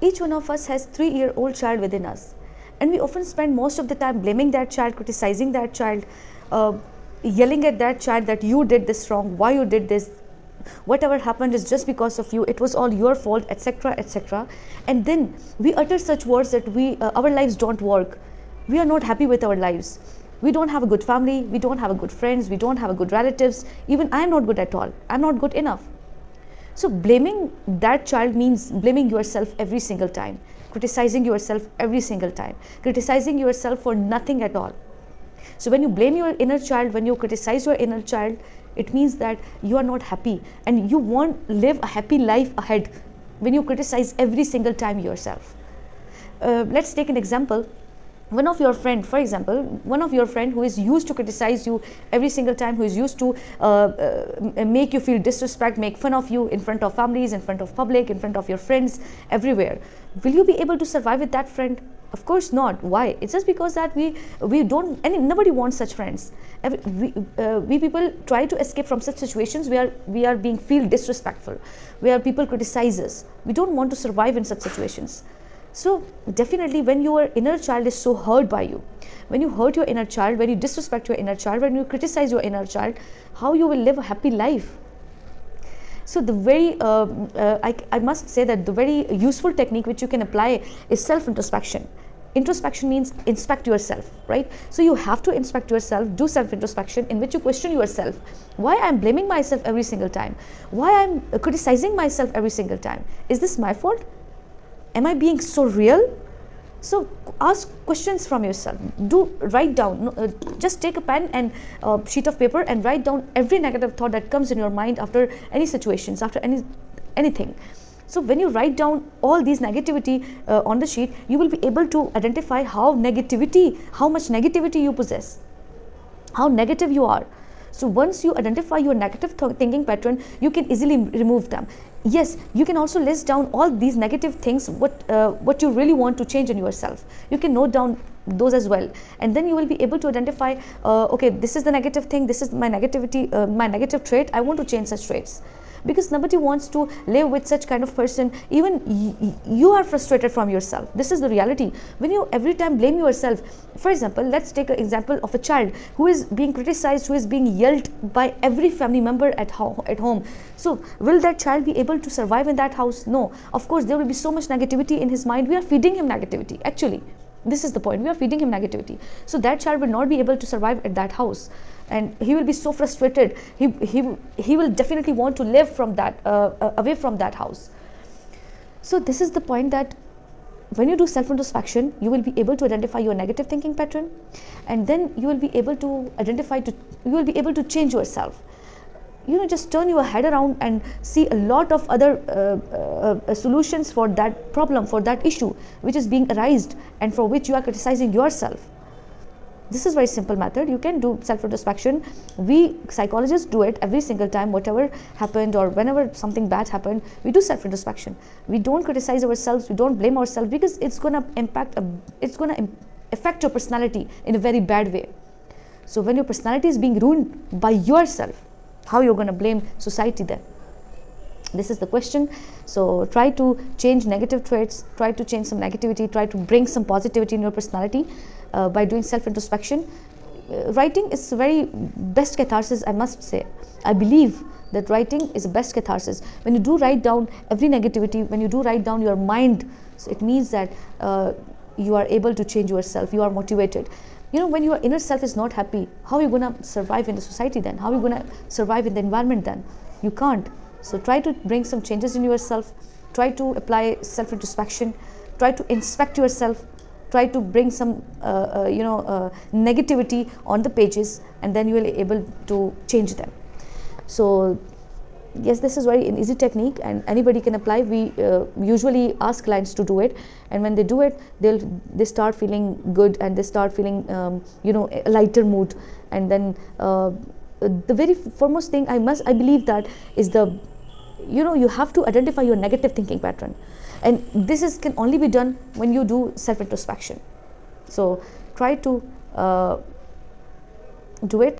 Each one of us has 3-year-old child within us, and we often spend most of the time blaming that child, criticizing that child, yelling at that child that you did this wrong, why you did this, whatever happened is just because of you, it was all your fault, etc., etc. And then we utter such words that our lives don't work, we are not happy with our lives, we don't have a good family, we don't have a good friends, we don't have a good relatives, even I am not good at all, I'm not good enough. So blaming that child means blaming yourself every single time, criticizing yourself every single time, criticizing yourself for nothing at all. So when you blame your inner child, when you criticize your inner child, it means that you are not happy and you won't live a happy life ahead when you criticize every single time yourself. Let's take an example. One of your friend, for example, one of your friend who is used to criticize you every single time, who is used to make you feel disrespect, make fun of you in front of families, in front of public, in front of your friends, everywhere. Will you be able to survive with that friend? Of course not. Why? It's just because that we don't, and nobody wants such friends. We people try to escape from such situations where we are being feel disrespectful, where people criticize us. We don't want to survive in such situations. So definitely when your inner child is so hurt by you, when you hurt your inner child, when you disrespect your inner child, when you criticize your inner child, how you will live a happy life? So the very, I must say that the very useful technique which you can apply is self-introspection. Introspection means inspect yourself, right? So you have to inspect yourself, do self-introspection in which you question yourself. Why I'm blaming myself every single time? Why I'm criticizing myself every single time? Is this my fault? Am I being so real? So ask questions from yourself. Write down, just take a pen and sheet of paper and write down every negative thought that comes in your mind after any situations, after anything. So when you write down all these negativity on the sheet, you will be able to identify how much negativity you possess, how negative you are. So once you identify your negative thinking pattern, you can easily remove them. Yes, you can also list down all these negative things, what you really want to change in yourself. You can note down those as well, and then you will be able to identify, okay, this is the negative thing, this is my negativity, my negative trait, I want to change such traits. Because nobody wants to live with such kind of person. Even you are frustrated from yourself. This is the reality. When you every time blame yourself, for example, let's take an example of a child who is being criticized, who is being yelled by every family member at home. So will that child be able to survive in that house? No. Of course, there will be so much negativity in his mind. We are feeding him negativity. Actually, this is the point. We are feeding him negativity. So that child will not be able to survive at that house. And he will be so frustrated. He will definitely want to live from that, away from that house. So this is the point, that when you do self-introspection, you will be able to identify your negative thinking pattern, and then you will be able to you will be able to change yourself. Just turn your head around and see a lot of other solutions for that problem, for that issue which is being arised and for which you are criticizing yourself. This is very simple method. You can do self-introspection. We psychologists do it every single time, whatever happened or whenever something bad happened, we do self-introspection. We don't criticize ourselves, we don't blame ourselves, because it's gonna affect your personality in a very bad way. So when your personality is being ruined by yourself, how you're gonna blame society then? This is the question. So try to change negative traits, try to change some negativity, try to bring some positivity in your personality by doing self-introspection. Writing is very best catharsis, I must say. I believe that writing is the best catharsis. When you do write down every negativity, when you do write down your mind, so it means that you are able to change yourself, you are motivated. When your inner self is not happy, how are you going to survive in the society then? How are you going to survive in the environment then? You can't. So try to bring some changes in yourself, try to apply self-introspection, try to inspect yourself, try to bring some negativity on the pages, and then you will be able to change them. So yes, this is very an easy technique and anybody can apply. We usually ask clients to do it, and when they do it, they start feeling good and they start feeling a lighter mood. And then the very foremost thing I believe that is you have to identify your negative thinking pattern, and this can only be done when you do self-introspection. So try to do it.